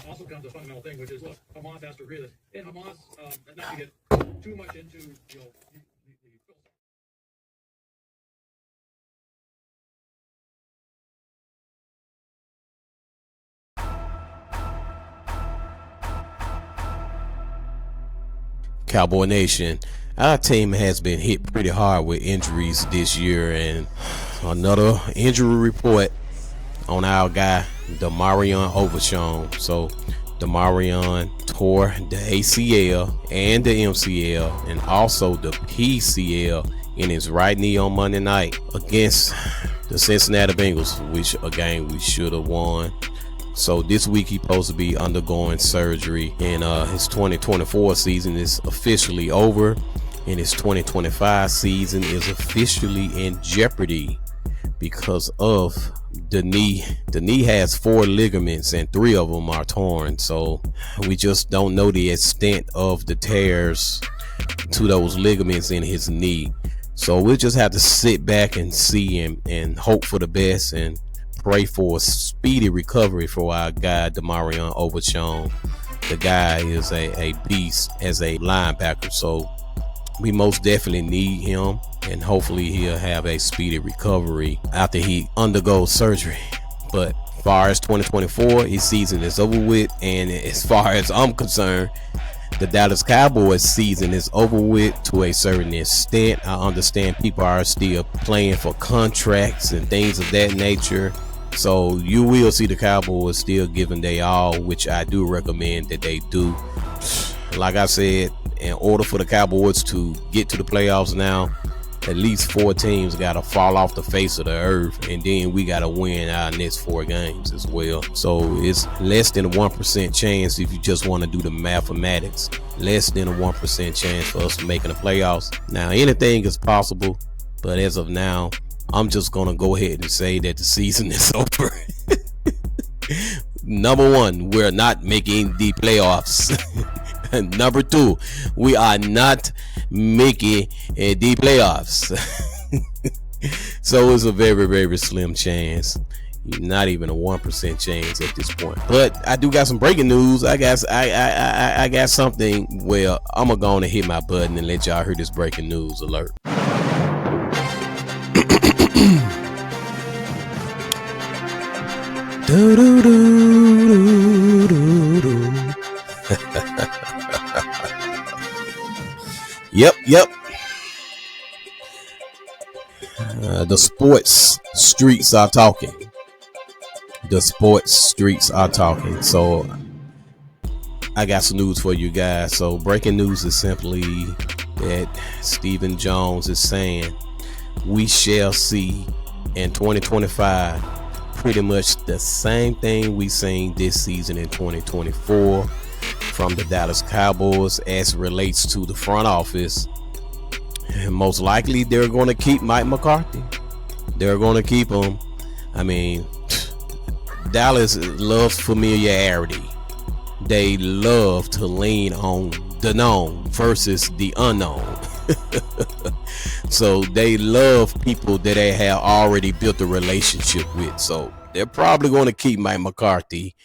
also comes a fundamental thing, which is, look, Hamas has to realize, and Hamas, not to get too much into, the Cowboy Nation, our team has been hit pretty hard with injuries this year, and another injury report on our guy Demarion Overshown. So Demarion tore the ACL and the MCL and also the PCL in his right knee on Monday night against the Cincinnati Bengals, which a game we should have won. So this week he's supposed to be undergoing surgery, and his 2024 season is officially over, and his 2025 season is officially in jeopardy because of the knee. The knee has 4 ligaments and 3 of them are torn. So we just don't know the extent of the tears to those ligaments in his knee. So we'll just have to sit back and see and hope for the best and pray for a speedy recovery for our guy Demarion Overshown. The guy is a beast as a linebacker, so we most definitely need him, and hopefully he'll have a speedy recovery after he undergoes surgery. But as far as 2024, his season is over with, and as far as I'm concerned, the Dallas Cowboys season is over with to a certain extent. I understand people are still playing for contracts and things of that nature, so you will see the Cowboys still giving their all, which I do recommend that they do. Like I said, in order for the Cowboys to get to the playoffs now, at least 4 teams got to fall off the face of the earth, and then we got to win our next 4 games as well. So it's less than a 1% chance if you just want to do the mathematics. Less than a 1% chance for us making the playoffs. Now, anything is possible, but as of now, I'm just going to go ahead and say that the season is over. Number 1, we're not making the playoffs. Number 2, we are not making the playoffs. So it's a very, very slim chance. Not even a 1% chance at this point. But I do got some breaking news. I got something. Well, I'm gonna go on and hit my button and let y'all hear this breaking news alert. Do do do do do. Yep. The sports streets are talking. The sports streets are talking. So I got some news for you guys. So breaking news is simply that Stephen Jones is saying we shall see in 2025 pretty much the same thing we seen this season in 2024 from the Dallas Cowboys as relates to the front office. And most likely they're going to keep Mike McCarthy. They're going to keep him. I mean, Dallas loves familiarity. They love to lean on the known versus the unknown. So they love people that they have already built a relationship with. So they're probably going to keep Mike McCarthy.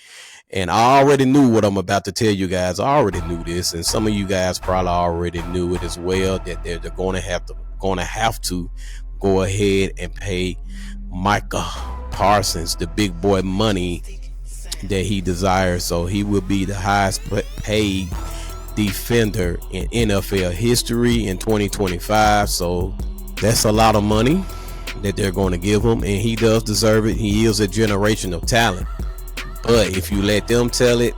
And I already knew what I'm about to tell you guys. I already knew this, and some of you guys probably already knew it as well, that they're going to have to go ahead and pay Micah Parsons the big boy money that he desires. So he will be the highest paid defender in NFL history in 2025. So that's a lot of money that they're going to give him, and he does deserve it. He is a generation of talent. But if you let them tell it,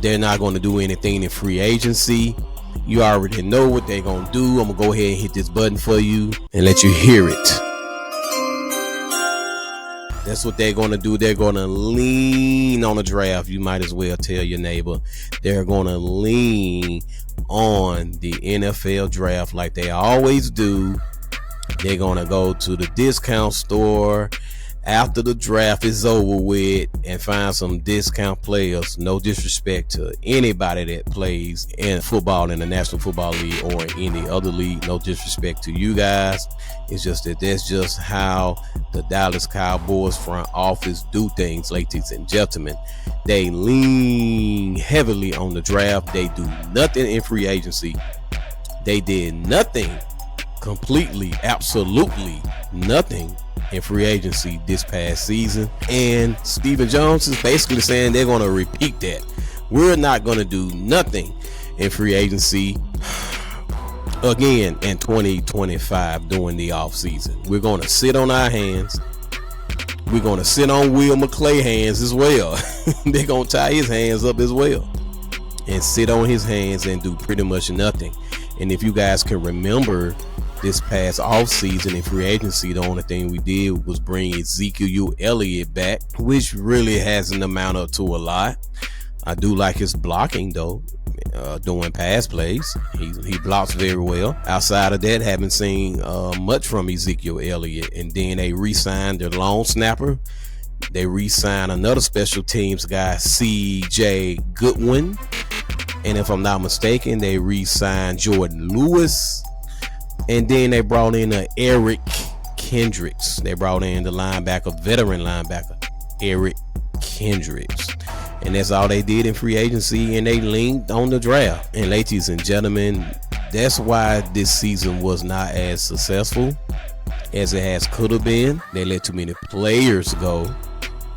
they're not going to do anything in free agency. You already know what they're going to do. I'm going to go ahead and hit this button for you and let you hear it. That's what they're going to do. They're going to lean on the draft. You might as well tell your neighbor. They're going to lean on the NFL draft like they always do. They're going to go to the discount store after the draft is over with and find some discount players. No disrespect to anybody that plays in football in the National Football League or in any other league. No disrespect to you guys. It's just that that's just how the Dallas Cowboys front office do things, ladies and gentlemen. They lean heavily on the draft. They do nothing in free agency. They did nothing, completely, absolutely nothing in free agency this past season. And Stephen Jones is basically saying they're going to repeat that. We're not going to do nothing in free agency again in 2025 during the offseason. We're going to sit on our hands. We're going to sit on Will McClay hands as well. They're going to tie his hands up as well and sit on his hands and do pretty much nothing. And if you guys can remember this past offseason in free agency, the only thing we did was bring Ezekiel Elliott back, which really hasn't amounted up to a lot. I do like his blocking though, doing pass plays. He blocks very well. Outside of that, haven't seen much from Ezekiel Elliott. And then they re-signed their long snapper. They re-signed another special teams guy, C.J. Goodwin. And if I'm not mistaken, they re-signed Jordan Lewis. And then they brought in Eric Kendricks. They brought in the linebacker, veteran linebacker, Eric Kendricks. And that's all they did in free agency, and they leaned on the draft. And ladies and gentlemen, that's why this season was not as successful as it could have been. They let too many players go.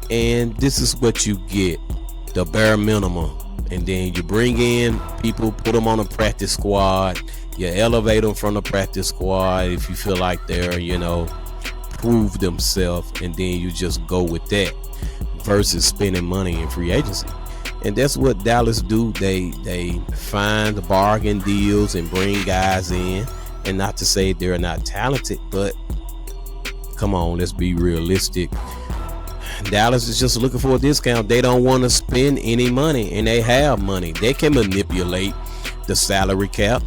And this is what you get, the bare minimum. And then you bring in people, put them on a practice squad. You elevate them from the practice squad if you feel like they're, prove themselves. And then you just go with that versus spending money in free agency. And that's what Dallas do. They find bargain deals and bring guys in. And not to say they're not talented, but come on, let's be realistic. Dallas is just looking for a discount. They don't want to spend any money, and they have money. They can manipulate the salary cap,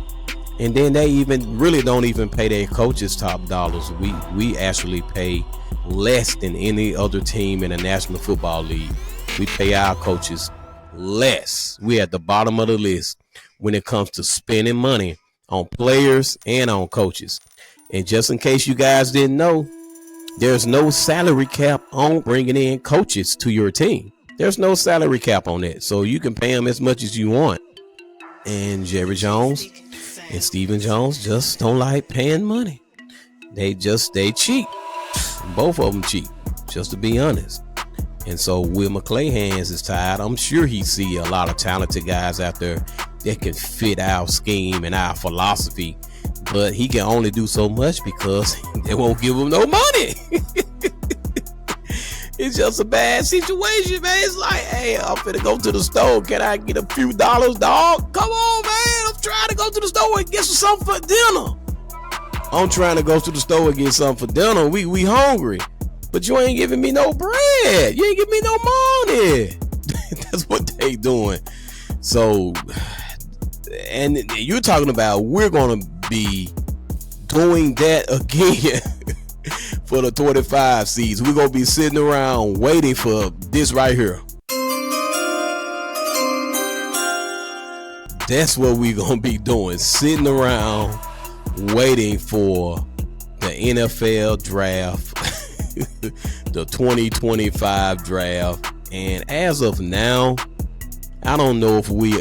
and then they really don't even pay their coaches top dollars. We actually pay less than any other team in the National Football League. We pay our coaches less. We at the bottom of the list when it comes to spending money on players and on coaches. And just in case you guys didn't know, there's no salary cap on bringing in coaches to your team. There's no salary cap on that. So you can pay them as much as you want. And Jerry Jones and Stephen Jones just don't like paying money. They cheat. Both of them cheat, just to be honest. And so Will McClay hands is tied. I'm sure he see a lot of talented guys out there that can fit our scheme and our philosophy. But he can only do so much because they won't give him no money. It's just a bad situation, man. It's like, hey, I'm finna go to the store. Can I get a few dollars, dog? Come on, man. I'm trying to go to the store and get something for dinner. I'm trying to go to the store and get something for dinner. We hungry. But you ain't giving me no bread. You ain't giving me no money. That's what they doing. So, and you're talking about we're going to be doing that again for the 25 season. We're going to be sitting around waiting for this right here. That's what we're going to be doing. Sitting around waiting for the NFL draft, the 2025 draft. And as of now, I don't know if we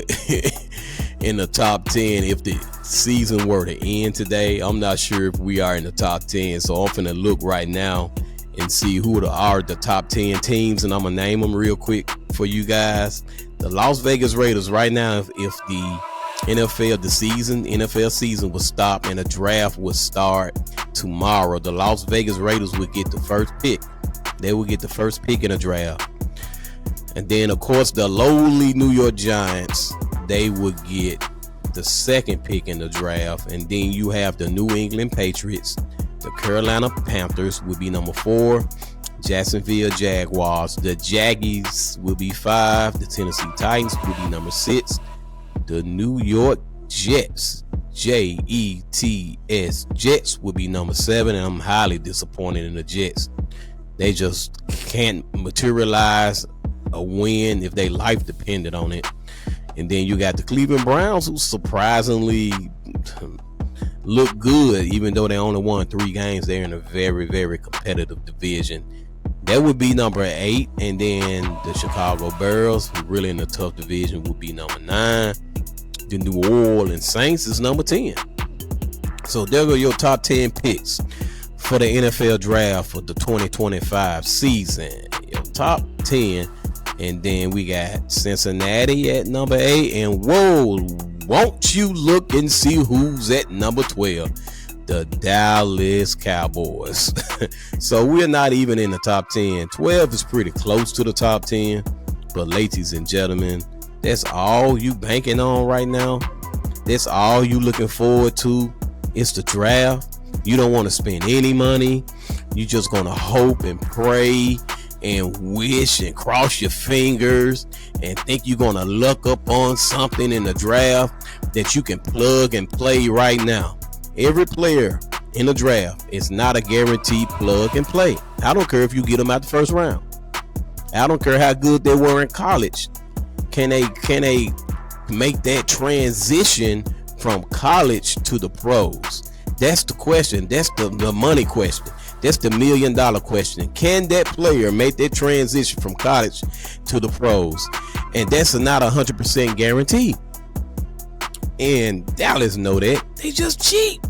in the top 10 if the season were to end today. I'm not sure if we are in the top 10, so I'm finna look right now and see who are the top 10 teams, and I'm gonna name them real quick for you guys. The Las Vegas Raiders right now, if the NFL season would stop and the draft would start tomorrow, the Las Vegas Raiders would get the first pick. They would get the first pick in the draft. And then, of course, the lowly New York Giants, they would get the second pick in the draft. And then you have the New England Patriots. The Carolina Panthers would be number 4. Jacksonville Jaguars. The Jaggies will be 5. The Tennessee Titans will be number 6. The New York Jets, Jets, Jets will be number 7. And I'm highly disappointed in the Jets. They just can't materialize a win if they life depended on it. And then you got the Cleveland Browns, who surprisingly look good, even though they only won 3 games. They're in a very, very competitive division. That would be number 8. And then the Chicago Bears, who really in a tough division, would be number 9. The New Orleans Saints is number 10. So there go your top 10 picks for the NFL draft for the 2025 season. Your top 10. And then we got Cincinnati at number 8. And whoa, won't you look and see who's at number 12? The Dallas Cowboys. So we're not even in the top 10. 12 is pretty close to the top 10. But ladies and gentlemen, that's all you banking on right now. That's all you looking forward to. It's the draft. You don't want to spend any money. You just going to hope and pray and wish and cross your fingers and think you're going to luck up on something in the draft that you can plug and play right now. Every player in the draft is not a guaranteed plug and play. I don't care if you get them out the first round. I don't care how good they were in college. Can they make that transition from college to the pros? That's the question. That's the money question. That's the $1 million question. Can that player make that transition from college to the pros? And that's not 100% guaranteed. And Dallas know that. They just cheap.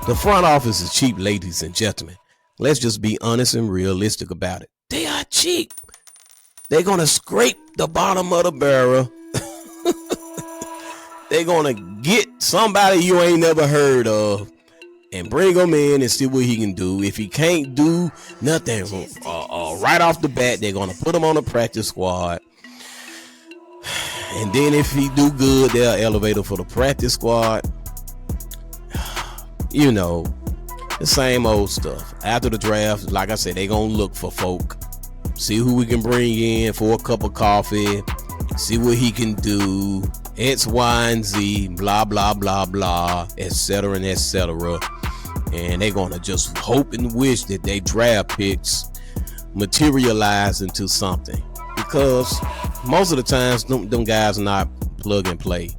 The front office is cheap, ladies and gentlemen. Let's just be honest and realistic about it. They are cheap. They're going to scrape the bottom of the barrel. They're going to get somebody you ain't never heard of and bring him in and see what he can do. If he can't do nothing right off the bat, they're going to put him on the practice squad. And then if he do good, they'll elevate him for the practice squad. You know, the same old stuff. After the draft, like I said, they going to look for folk. See who we can bring in for a cup of coffee. See what he can do. X, Y, and Z, blah, blah, blah, blah, etc. and etc. And they're going to just hope and wish that they draft picks materialize into something. Because most of the times, them guys are not plug and play.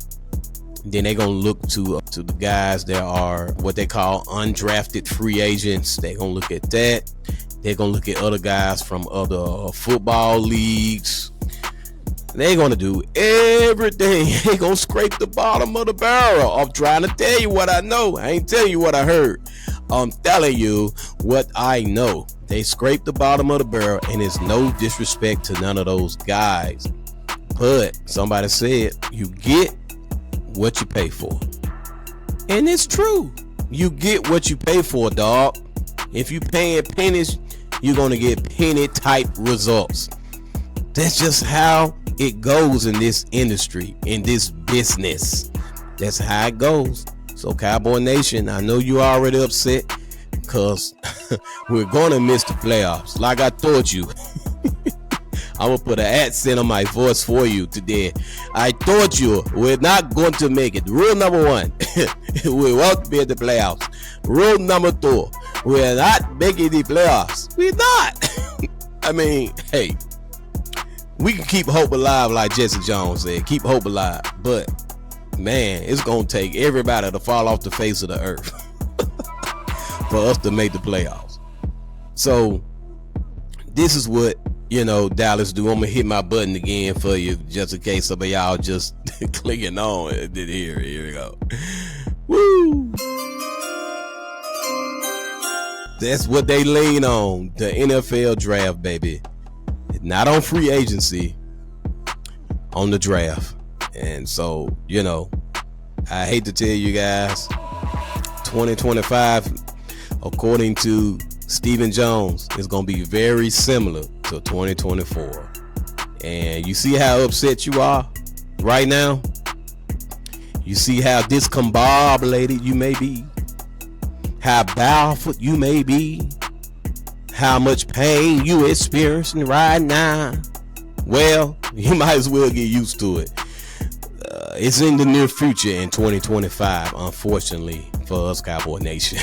Then they're going to look to the guys that are what they call undrafted free agents. They're going to look at that. They're going to look at other guys from other football leagues. They're going to do everything. They're going to scrape the bottom of the barrel. I'm trying to tell you what I know. I ain't telling you what I heard. I'm telling you what I know. They scrape the bottom of the barrel, and it's no disrespect to none of those guys. But somebody said you get what you pay for. And it's true. You get what you pay for, dog. If you paying pennies, you're going to get penny type results. That's just how it goes in this industry, in this business. That's how it goes. So Cowboy Nation, I know you already upset because we're going to miss the playoffs. Like I told you, I'm going to put an accent on my voice for you today. I told you we're not going to make it. Rule number 1, we won't be in the playoffs. Rule number 2, we're not making the playoffs. We're not. I mean, hey, we can keep hope alive like Jesse Jones said. Keep hope alive. But, man, it's going to take everybody to fall off the face of the earth for us to make the playoffs. So, this is what, Dallas do. I'm going to hit my button again for you just in case some of y'all just clicking on it. Here we go. Woo! That's what they lean on. The NFL draft, baby. Not on free agency, on the draft. And so, I hate to tell you guys, 2025, according to Stephen Jones, is going to be very similar to 2024. And you see how upset you are right now? You see how discombobulated you may be? How baffled you may be? How much pain you experiencing right now? Well, you might as well get used to it. It's in the near future in 2025, unfortunately, for us, Cowboy Nation.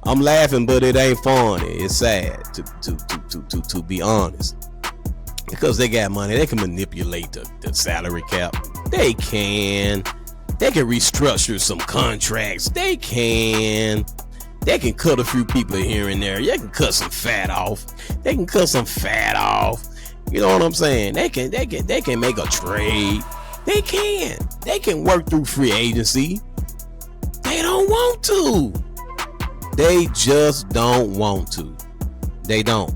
I'm laughing, but it ain't funny. It's sad to be honest. Because they got money, they can manipulate the salary cap. They can restructure some contracts. They can cut a few people here and there. They can cut some fat off. You know what I'm saying? They can make a trade. They can work through free agency. They don't want to. They just don't want to. They don't.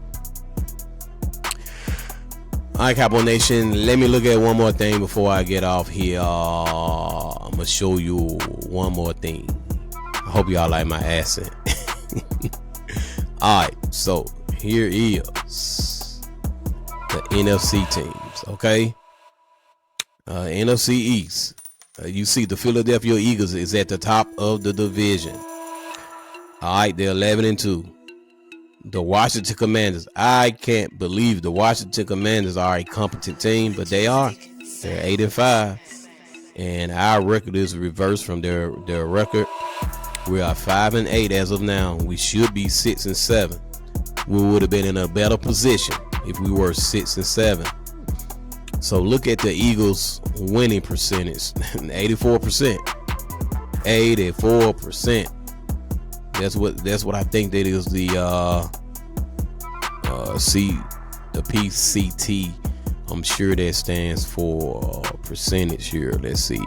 All right, Cowboy Nation, let me look at one more thing before I get off here. I'm going to show you one more thing. I hope y'all like my accent. All right, so here is the NFC teams, okay? NFC East. You see the Philadelphia Eagles is at the top of the division. All right, they're 11-2. The Washington Commanders. I can't believe the Washington Commanders are a competent team, but they are. They're 8-5, and our record is reversed from their record. We are 5-8 as of now. We should be 6-7. We would have been in a better position if we were 6-7. So look at the Eagles' winning percentage, 84%. 84%. That's what I think that is the PCT. I'm sure that stands for percentage here. Let's see.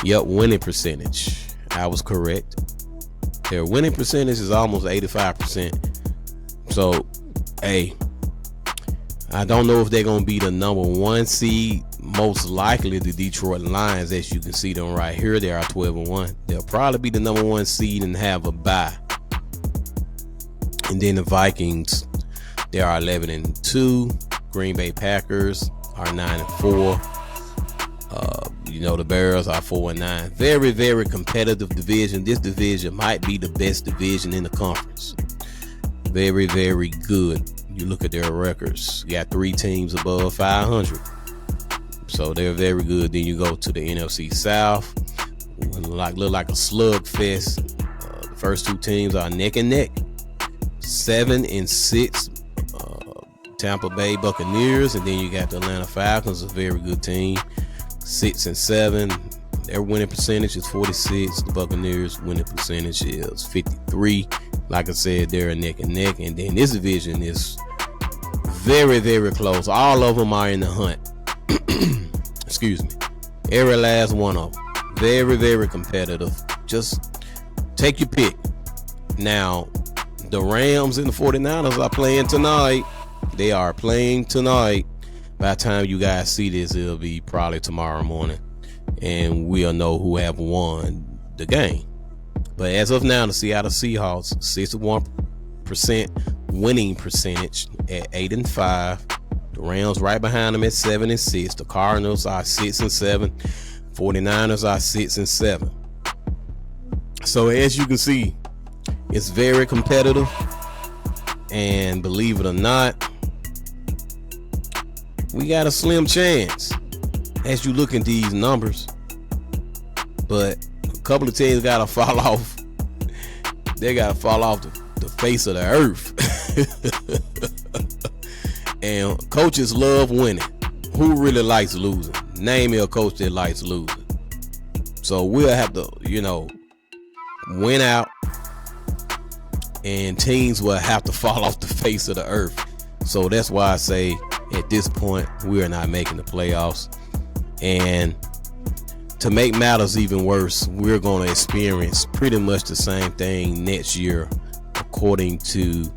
Yep, winning percentage. I was correct. Their winning percentage is almost 85%. So, hey, I don't know if they're gonna be the number 1 seed. Most likely the Detroit Lions, as you can see them right here, they are 12-1. They'll probably be the number 1 seed and have a bye. And then the Vikings, they are 11-2. Green Bay Packers are 9-4. The Bears are 4-9. Very, very competitive division. This division might be the best division in the conference. Very, very good. You look at their records. You got 3 teams above 500. So they're very good. Then you go to the NFC South. Look like a slugfest. The first 2 teams are neck and neck. 7-6. Tampa Bay Buccaneers, and then you got the Atlanta Falcons, a very good team. 6-7. Their winning percentage is 46. The Buccaneers' winning percentage is 53. Like I said, they're neck and neck. And then this division is very, very close. All of them are in the hunt. Excuse me. Every last one of them. Very, very competitive. Just take your pick. Now, the Rams and the 49ers are playing tonight. They are playing tonight. By the time you guys see this, it'll be probably tomorrow morning, and we'll know who have won the game. But as of now, the Seattle Seahawks, 61% winning percentage at 8-5. The Rams right behind them at 7-6. The Cardinals are 6-7. 49ers are 6-7. So as you can see, it's very competitive, and believe it or not, we got a slim chance as you look at these numbers. But a couple of teams gotta fall off. They gotta fall off the face of the earth. And coaches love winning. Who really likes losing? Name me a coach that likes losing. So we'll have to, win out, and teams will have to fall off the face of the earth. So that's why I say at this point we are not making the playoffs. And to make matters even worse, we're going to experience pretty much the same thing next year, according to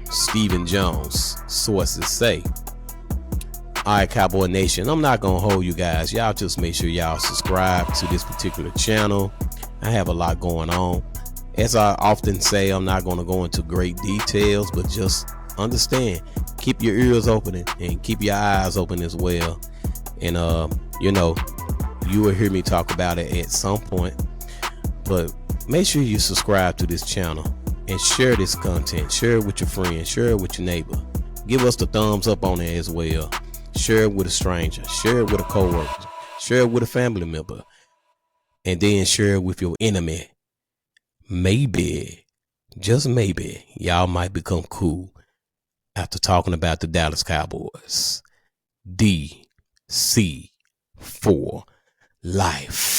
Stephen Jones sources say. All right, Cowboy Nation, I'm not gonna hold you guys. Y'all just make sure y'all subscribe to this particular channel. I have a lot going on. As I often say, I'm not gonna go into great details, but just understand, keep your ears open and keep your eyes open as well. And you will hear me talk about it at some point. But make sure you subscribe to this channel and share this content. Share it with your friends. Share it with your neighbor. Give us the thumbs up on it as well. Share it with a stranger. Share it with a coworker. Share it with a family member. And then share it with your enemy. maybe, just maybe, y'all might become cool after talking about the Dallas Cowboys. DC for life.